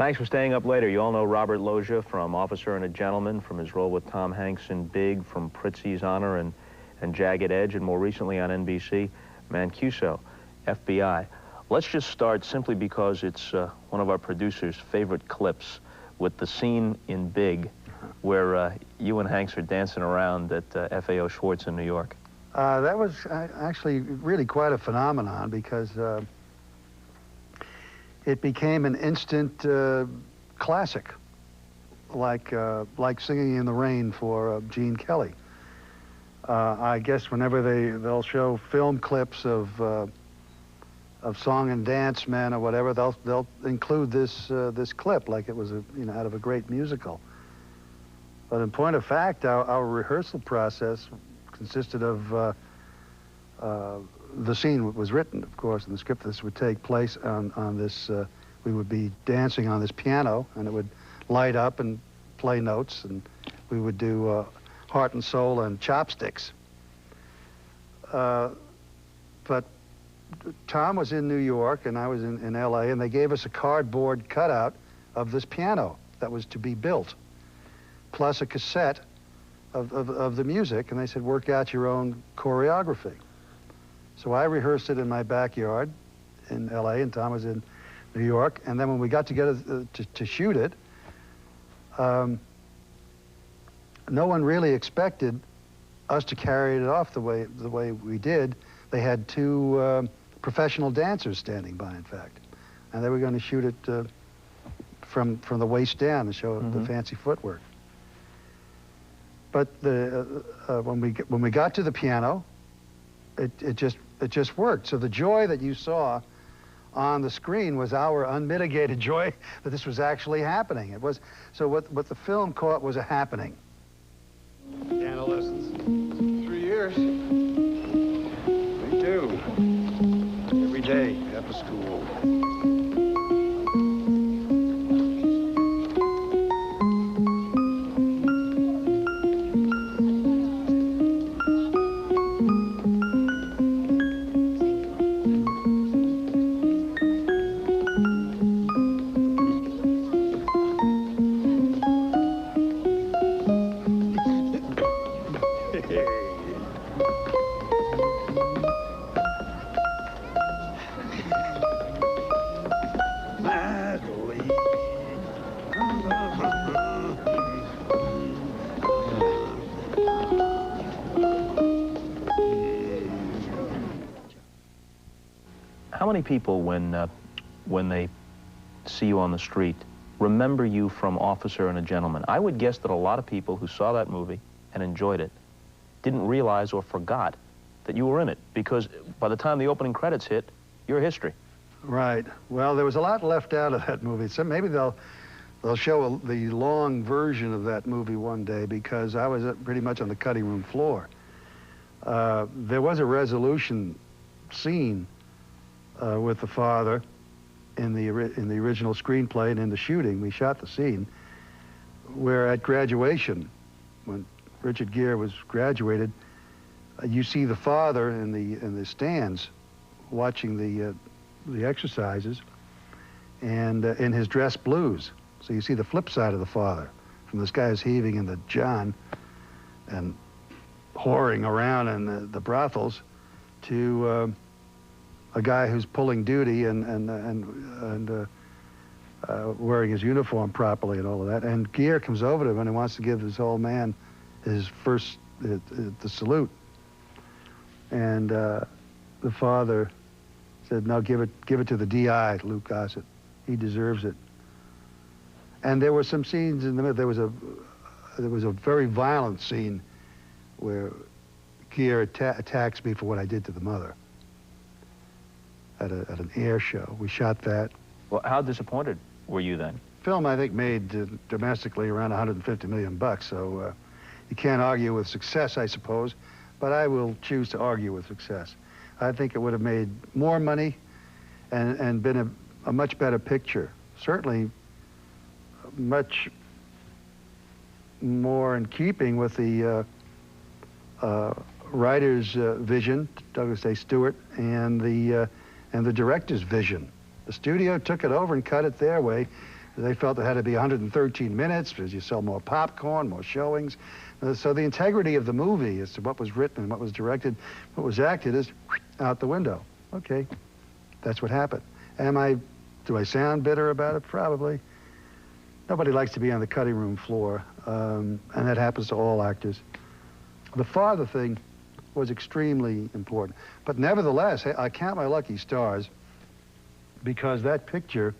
Thanks for staying up later. You all know Robert Loggia from Officer and a Gentleman, from his role with Tom Hanks in Big, from Prizzi's Honor and Jagged Edge, and more recently on NBC, Mancuso, FBI. Let's just start simply because it's one of our producers' favorite clips with the scene in Big where you and Hanks are dancing around at FAO Schwartz in New York. That was actually really quite a phenomenon because it became an instant classic, like Singing in the Rain for Gene Kelly. I guess whenever they'll show film clips of song and dance men or whatever, they'll include this clip like it was out of a great musical. But in point of fact, our rehearsal process consisted of the scene was written, of course, in the script. This would take place on this. We would be dancing on this piano, and it would light up and play notes, and we would do Heart and Soul and Chopsticks. But Tom was in New York, and I was in L.A., and they gave us a cardboard cutout of this piano that was to be built, plus a cassette of the music, and they said, work out your own choreography. So I rehearsed it in my backyard in L.A., and Tom was in New York, and then when we got together to shoot it, no one really expected us to carry it off the way we did. They had two professional dancers standing by, in fact, and they were going to shoot it from the waist down to show the fancy footwork. But when we got to the piano, it just worked. So the joy that you saw on the screen was our unmitigated joy that this was actually happening. It was so what the film caught was a happening. Piano lessons. 3 years. Me too. Every day after school. How many people, when they see you on the street, remember you from Officer and a Gentleman? I would guess that a lot of people who saw that movie and enjoyed it didn't realize or forgot that you were in it, because by the time the opening credits hit, you're history. Right. Well, there was a lot left out of that movie, so maybe they'll show the long version of that movie one day, because I was pretty much on the cutting room floor. There was a resolution scene with the father in the original screenplay, and in the shooting, we shot the scene where at graduation, when Richard Gere was graduated, you see the father in the stands watching the exercises, and in his dress blues. So you see the flip side of the father, from this guy who's heaving in the John and whoring around in the brothels, to a guy who's pulling duty and wearing his uniform properly and all of that. And Gere comes over to him and he wants to give this old man his first the salute. And the father said, "No, give it to the DI, Luke Gossett. He deserves it." And there were some scenes in the middle. There was a very violent scene where Gere attacks me for what I did to the mother at an air show. We shot that. Well, how disappointed were you then? Film, I think, made domestically around 150 million bucks, so you can't argue with success, I suppose, but I will choose to argue with success. I think it would have made more money and been a much better picture. Certainly much more in keeping with the writer's vision, Douglas A. Stewart, and the director's vision. The studio took it over and cut it their way. They felt it had to be 113 minutes because you sell more popcorn, more showings. So the integrity of the movie as to what was written and what was directed, what was acted is out the window. Okay, that's what happened. Do I sound bitter about it? Probably. Nobody likes to be on the cutting room floor, and that happens to all actors. The father thing was extremely important. But nevertheless, I count my lucky stars because that picture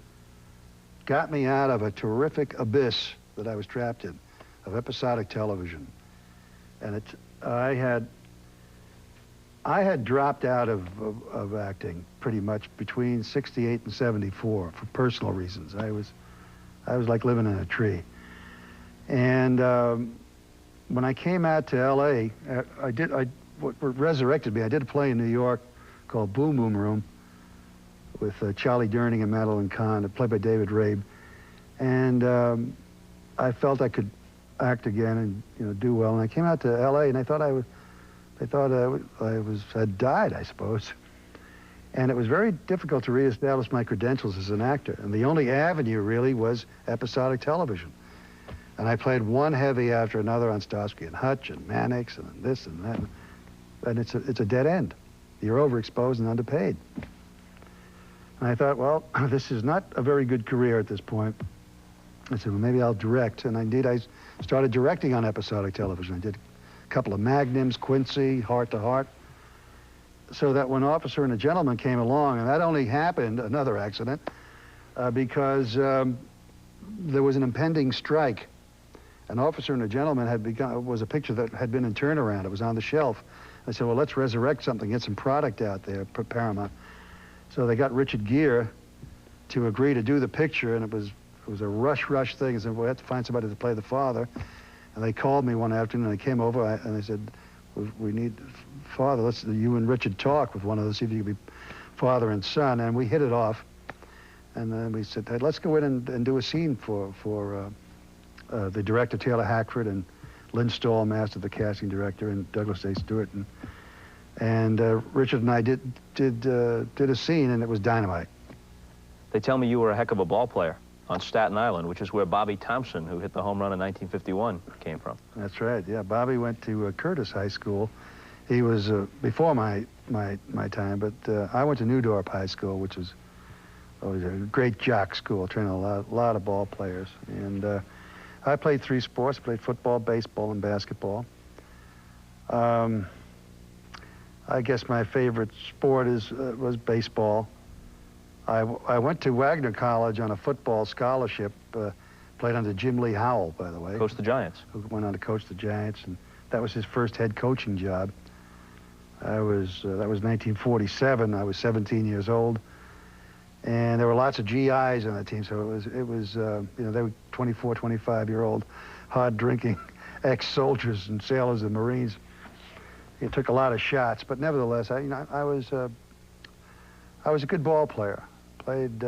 got me out of a terrific abyss that I was trapped in, of episodic television. And I had dropped out of acting pretty much between 68 and 74 for personal reasons. I was like living in a tree. And when I came out to L.A., what resurrected me, I did a play in New York called Boom Boom Room with Charlie Durning and Madeline Kahn, played by David Rabe. And I felt I could act again and do well. And I came out to L.A. and I thought I'd died, I suppose. And it was very difficult to reestablish my credentials as an actor. And the only avenue really was episodic television. And I played one heavy after another on Starsky and Hutch and Mannix and this and that. And it's a dead end. You're overexposed and underpaid. And I thought, well, this is not a very good career at this point. I said, well, maybe I'll direct. And indeed, I started directing on episodic television. I did a couple of Magnums, Quincy, Heart to Heart. So that when Officer and a Gentleman came along, and that only happened, another accident, because there was an impending strike. An Officer and a Gentleman was a picture that had been in turnaround. It was on the shelf. I said, well, let's resurrect something, get some product out there, Paramount. So they got Richard Gere to agree to do the picture, and it was a rush thing. I said, well, we have to find somebody to play the father. And they called me one afternoon, and they came over, and they said, we need father. Let's you and Richard talk with one of those, see if you could be father and son. And we hit it off. And then we said, hey, let's go in and do a scene for the director, Taylor Hackford, and Lynn Stahl, master, the casting director, and Douglas A. Stewart. And Richard and I did a scene, and it was dynamite. They tell me you were a heck of a ball player on Staten Island, which is where Bobby Thompson, who hit the home run in 1951, came from. That's right, yeah. Bobby went to Curtis High School. He was before my time, but I went to Newdorp High School, which was always a great jock school, training a lot of ball players. And I played 3 sports. I played football, baseball, and basketball. I guess my favorite sport was baseball. I went to Wagner College on a football scholarship, played under Jim Lee Howell, by the way. Coached the Giants. Who went on to coach the Giants, and that was his first head coaching job. That was 1947. I was 17 years old. And there were lots of GIs on the team, so it was they were 24, 25-year-old, hard-drinking ex-soldiers and sailors and Marines. It took a lot of shots, but nevertheless, I was a good ball player. Played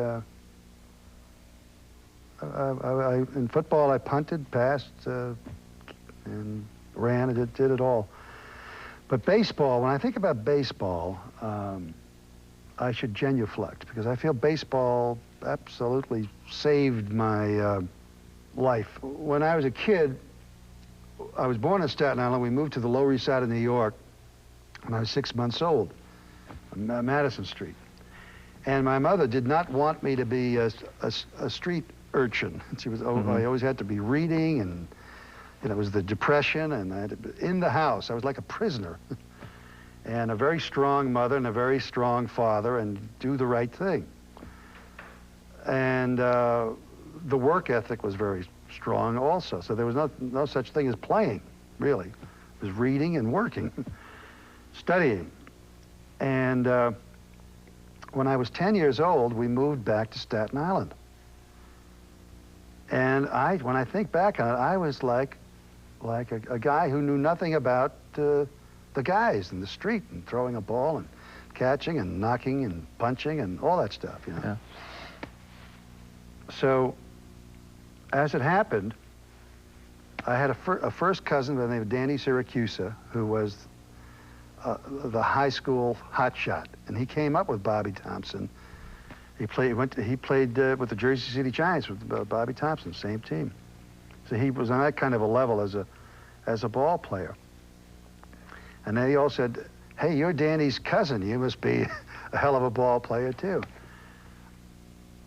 in football. I punted, passed, and ran. I did it all. But baseball, when I think about baseball, I should genuflect, because I feel baseball absolutely saved my life. When I was a kid, I was born in Staten Island. We moved to the Lower East Side of New York when I was 6 months old, on Madison Street. And my mother did not want me to be a street urchin. She was, I always had to be reading, and it was the Depression, and I had to be in the house. I was like a prisoner. And a very strong mother and a very strong father, and do the right thing. And the work ethic was very strong also. So there was no such thing as playing, really. It was reading and working, studying. And when I was 10 years old, we moved back to Staten Island. And when I think back on it, I was like a guy who knew nothing about the guys in the street, and throwing a ball and catching and knocking and punching and all that stuff, Yeah. So, as it happened, I had a first cousin by the name of Danny Syracusa, who was the high school hotshot, and he came up with Bobby Thompson He played with the Jersey City Giants with Bobby Thompson, same team. So he was on that kind of a level as a ball player. And they all said, "Hey, you're Danny's cousin. You must be a hell of a ball player too."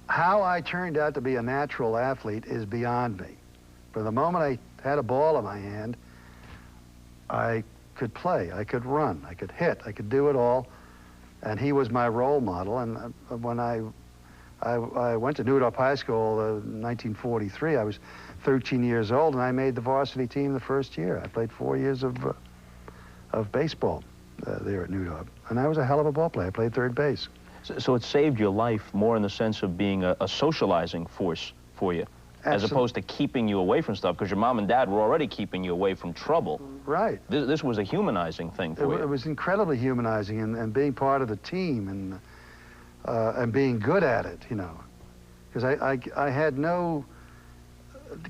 How I turned out to be a natural athlete is beyond me. From the moment I had a ball in my hand, I could play, I could run, I could hit, I could do it all. And he was my role model. And when I went to Neudorf High School in 1943, I was 13 years old, and I made the varsity team the first year. I played 4 years of baseball there at Neudorf. And I was a hell of a ball player. I played third base. So it saved your life more in the sense of being a socializing force for you, as opposed to keeping you away from stuff, because your mom and dad were already keeping you away from trouble. Right. This was a humanizing thing for you. It was incredibly humanizing, and being part of the team and being good at it, you know. Because I had no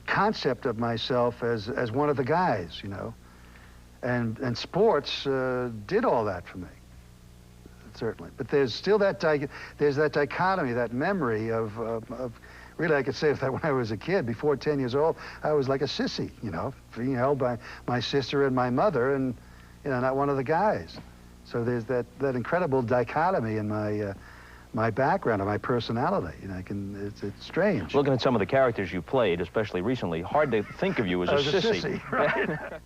concept of myself as one of the guys, you know. And sports did all that for me. Certainly, but there's still that dichotomy, that memory of really, I could say that when I was a kid, before 10 years old, I was like a sissy, you know, being held by my sister and my mother, and you know, not one of the guys. So there's that incredible dichotomy in my background and my personality. You know, it's strange. Looking at some of the characters you played, especially recently, hard to think of you as a sissy. Right?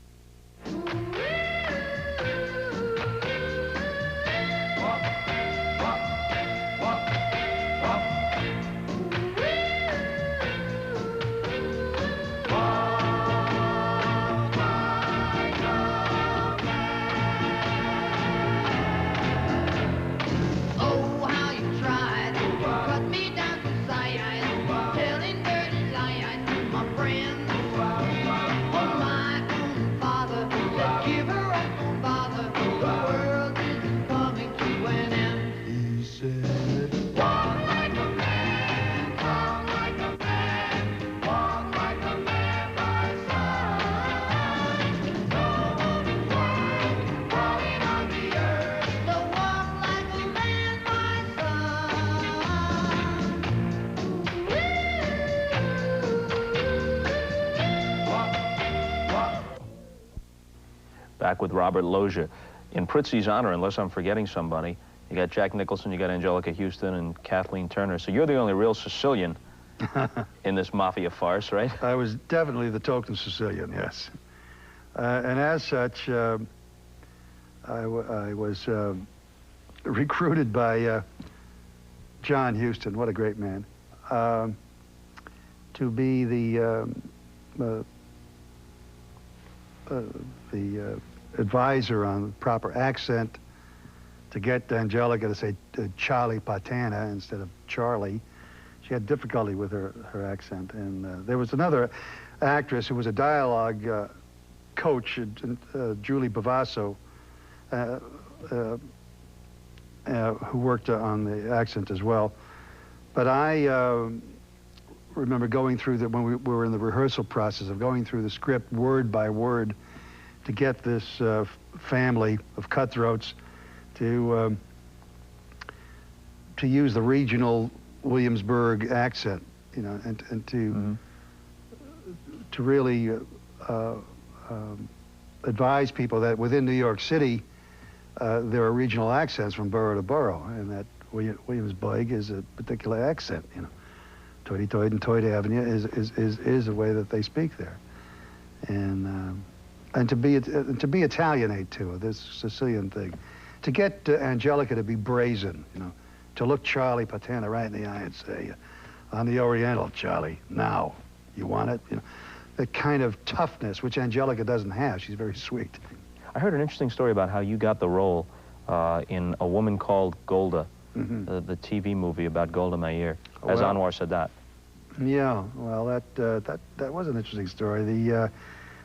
Back with Robert Loggia. In Prizzi's honor, unless I'm forgetting somebody, you got Jack Nicholson, you got Angelica Houston, and Kathleen Turner. So you're the only real Sicilian in this mafia farce, right? I was definitely the token Sicilian, yes. And as such, I was recruited by John Huston, what a great man, to be the advisor on proper accent, to get Angelica to say Charlie Patana instead of Charlie. She had difficulty with her accent. And there was another actress who was a dialogue coach, Julie Bavasso, who worked on the accent as well. But I remember going through when we were in the rehearsal process of going through the script word by word to get this family of cutthroats to use the regional Williamsburg accent, you know, and to really advise people that within New York City there are regional accents from borough to borough, and that Williamsburg is a particular accent, you know. Toity-toit and Toit Avenue is the way that they speak there, and to be Italianate too, this Sicilian thing, to get Angelica to be brazen, you know, to look Charlie Patana right in the eye and say, "On the Oriental, Charlie, now, you want it?" You know, that kind of toughness which Angelica doesn't have. She's very sweet. I heard an interesting story about how you got the role in A Woman Called Golda, the TV movie about Golda Meir, as Anwar Sadat. Yeah, well, that was an interesting story.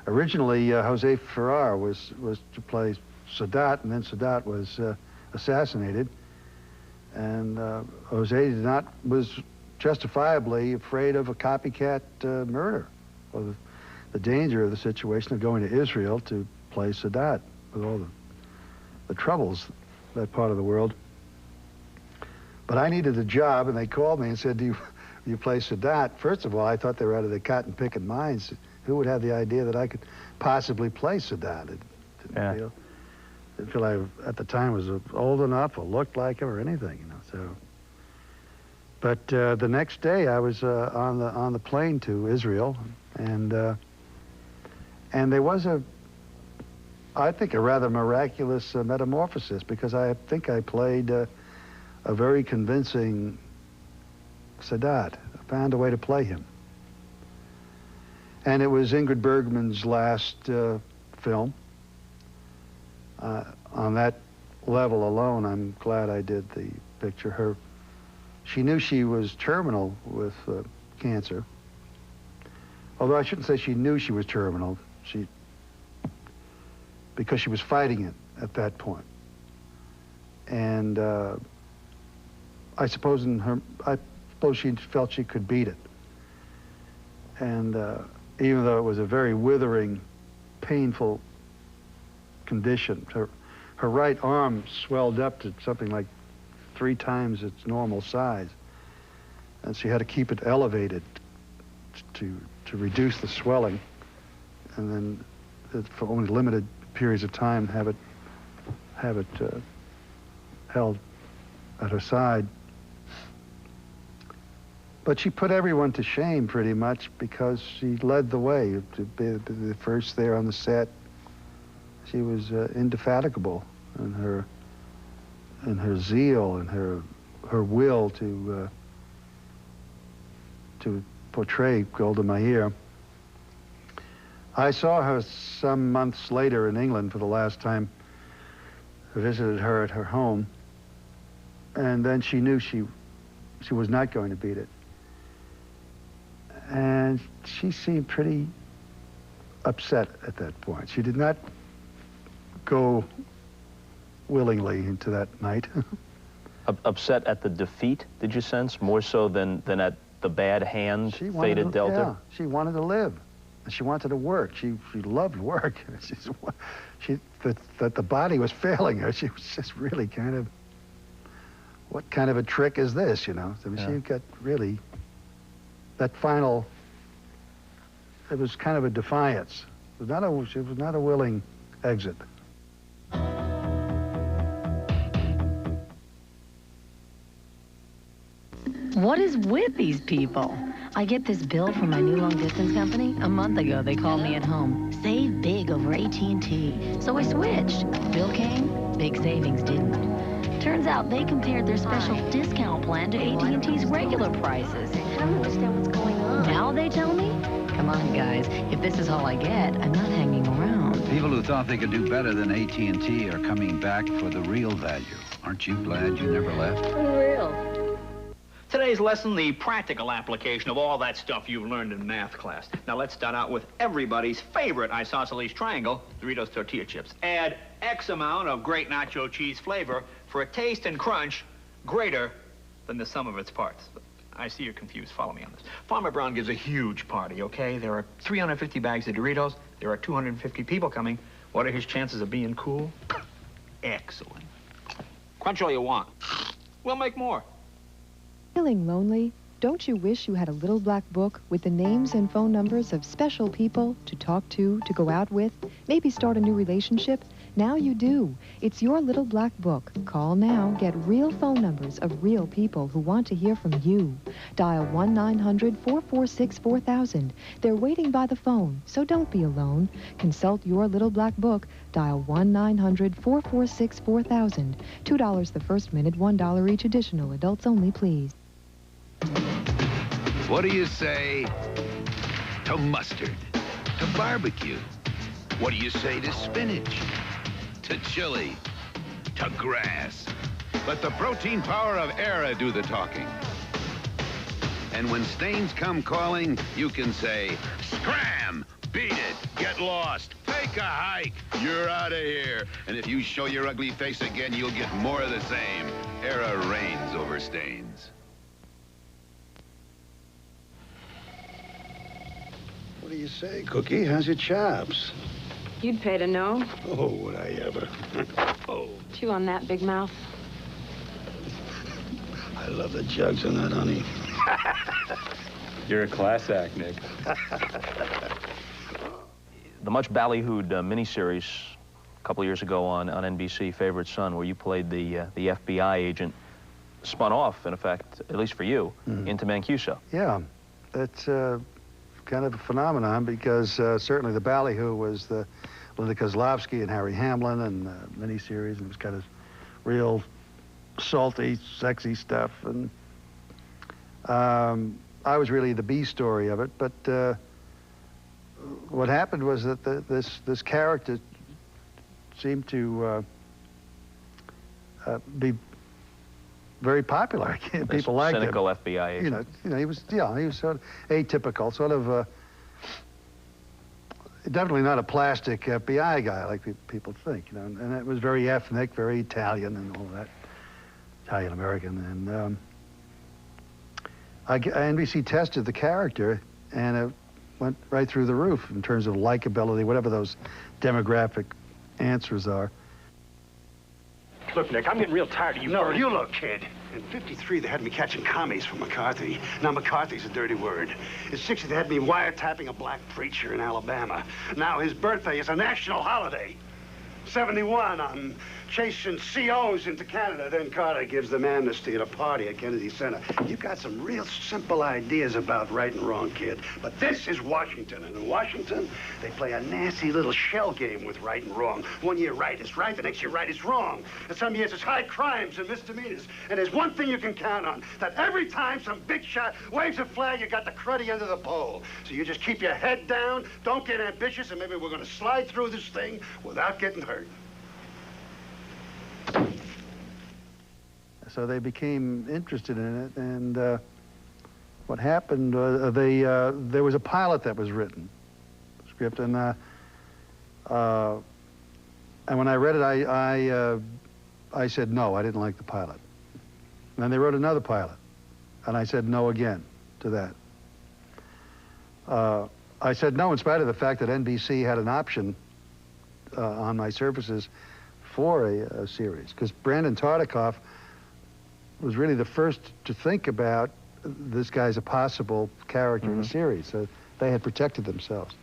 Originally, Jose Ferrer was to play Sadat, and then Sadat was assassinated, and Jose was justifiably afraid of a copycat murder, or the danger of the situation of going to Israel to play Sadat with all the troubles that part of the world But I needed a job, and they called me and said, do you play Sadat? First of all, I thought they were out of the cotton-picking minds. Who would have the idea that I could possibly play Sadat? Didn't feel I, at the time, was old enough or looked like him or anything, you know, so. But the next day, I was on the plane to Israel, and there was I think, a rather miraculous metamorphosis, because I think I played a very convincing Sadat. I found a way to play him. And it was Ingrid Bergman's last film. On that level alone, I'm glad I did the picture. She knew she was terminal with cancer. Although I shouldn't say she knew she was terminal, because she was fighting it at that point. And I suppose she felt she could beat it. And even though it was a very withering, painful condition, her right arm swelled up to something like 3 times its normal size. And she had to keep it elevated to reduce the swelling. And then for only limited periods of time have it held at her side. But she put everyone to shame pretty much, because she led the way to be the first there on the set. She was indefatigable in her zeal and her will to portray Golda Meir. I saw her some months later in England for the last time. I visited her at her home, and then she knew she was not going to beat it. And she seemed pretty upset at that point. She did not go willingly into that night. Upset at the defeat, did you sense, more so than at the bad hand fated dealt her? Yeah, she wanted to live. She wanted to work. She loved work. That the body was failing her. She was just really kind of, what kind of a trick is this, you know? I mean, she got really, that final, it was kind of a defiance. It was not a willing exit. What is with these people? I get this bill from my new long-distance company. A month ago, they called me at home. Save big over AT&T. So I switched. Bill came, big savings didn't. Turns out they compared their special discount plan to AT&T's regular prices. I don't understand what's going on. Now they tell me? Come on, guys. If this is all I get, I'm not hanging around. People who thought they could do better than AT&T are coming back for the real value. Aren't you glad you never left? Unreal. Today's lesson, the practical application of all that stuff you've learned in math class. Now let's start out with everybody's favorite isosceles triangle, Doritos tortilla chips. Add X amount of great nacho cheese flavor for a taste and crunch greater than the sum of its parts. I see you're confused. Follow me on this. Farmer Brown gives a huge party, okay? There are 350 bags of Doritos. There are 250 people coming. What are his chances of being cool? Excellent. Crunch all you want. We'll make more. Feeling lonely? Don't you wish you had a little black book with the names and phone numbers of special people to talk to go out with, maybe start a new relationship? Now you do. It's your little black book. Call now. Get real phone numbers of real people who want to hear from you. Dial 1-900-446-4000. They're waiting by the phone, so don't be alone. Consult your little black book. Dial 1-900-446-4000. $2 the first minute, $1 each additional. Adults only, please. What do you say to mustard, to barbecue? What do you say to spinach, to chili, to grass? Let the protein power of Era do the talking. And when stains come calling, you can say, scram, beat it, get lost, take a hike, you're out of here. And if you show your ugly face again, you'll get more of the same. Era reigns over stains. What do you say, Cookie? How's your chops? You'd pay to know. Oh, would I ever? Oh. Chew on that, big mouth. I love the jugs on that, honey. You're a class act, Nick. The much ballyhooed miniseries a couple years ago on NBC, Favorite Son, where you played the FBI agent, spun off, in effect, at least for you, into Mancuso. Yeah, it's kind of a phenomenon because certainly the ballyhoo was the Linda Kozlovsky and Harry Hamlin and miniseries, and it was kind of real salty, sexy stuff. And I was really the B story of it, but what happened was that this character seemed to be very popular. People liked him. Cynical FBI agent. You know, he was sort of atypical, sort of definitely not a plastic FBI guy like people think. You know, and it was very ethnic, very Italian, and all that, Italian American. And NBC tested the character, and it went right through the roof in terms of likability, whatever those demographic answers are. Look, Nick, I'm getting real tired of you. No, you look, kid. In '53, they had me catching commies for McCarthy. Now, McCarthy's a dirty word. In '60, they had me wiretapping a black preacher in Alabama. Now, his birthday is a national holiday. '71, I'm chasing COs into Canada. Then Carter gives them amnesty at a party at Kennedy Center. You've got some real simple ideas about right and wrong, kid. But this is Washington, and in Washington, they play a nasty little shell game with right and wrong. One year right is right, the next year right is wrong. And some years it's high crimes and misdemeanors. And there's one thing you can count on, that every time some big shot waves a flag, you got the cruddy end of the pole. So you just keep your head down, don't get ambitious, and maybe we're gonna slide through this thing without getting hurt. So they became interested in it, and what happened, there was a pilot that was written, script, and when I read it, I said no, I didn't like the pilot. And then they wrote another pilot, and I said no again to that. I said no in spite of the fact that NBC had an option on my services for a series, because Brandon Tartikoff was really the first to think about this guy's a possible character in a series. So they had protected themselves.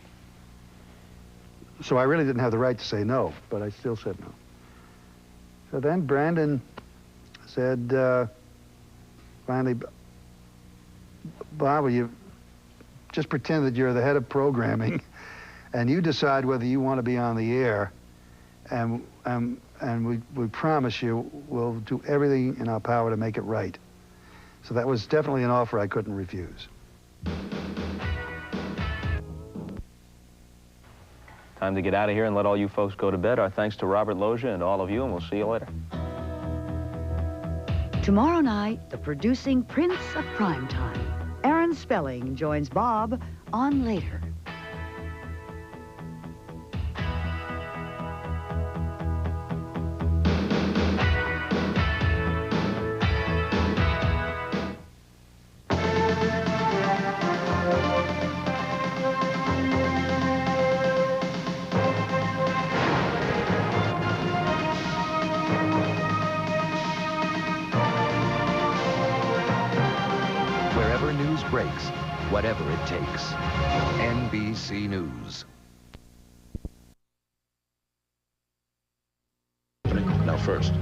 So I really didn't have the right to say no, but I still said no. So then Brandon said, finally, Bob, will you just pretend that you're the head of programming and you decide whether you want to be on the air, and we promise you we'll do everything in our power to make it right. So that was definitely an offer I couldn't refuse. Time to get out of here and let all you folks go to bed. Our thanks to Robert Loggia and all of you, and we'll see you later. Tomorrow night, the producing prince of primetime, Aaron Spelling, joins Bob on Later. Breaks, whatever it takes. NBC News. Now first.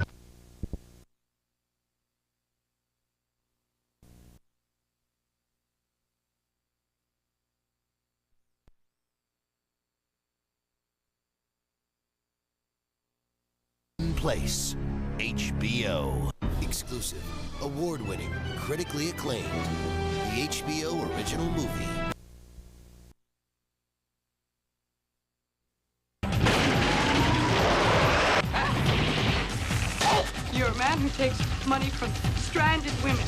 Place. HBO. Exclusive. Award-winning. Critically acclaimed. The HBO original movie. You're a man who takes money from stranded women.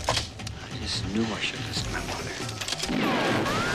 I just knew I should listen to my mother.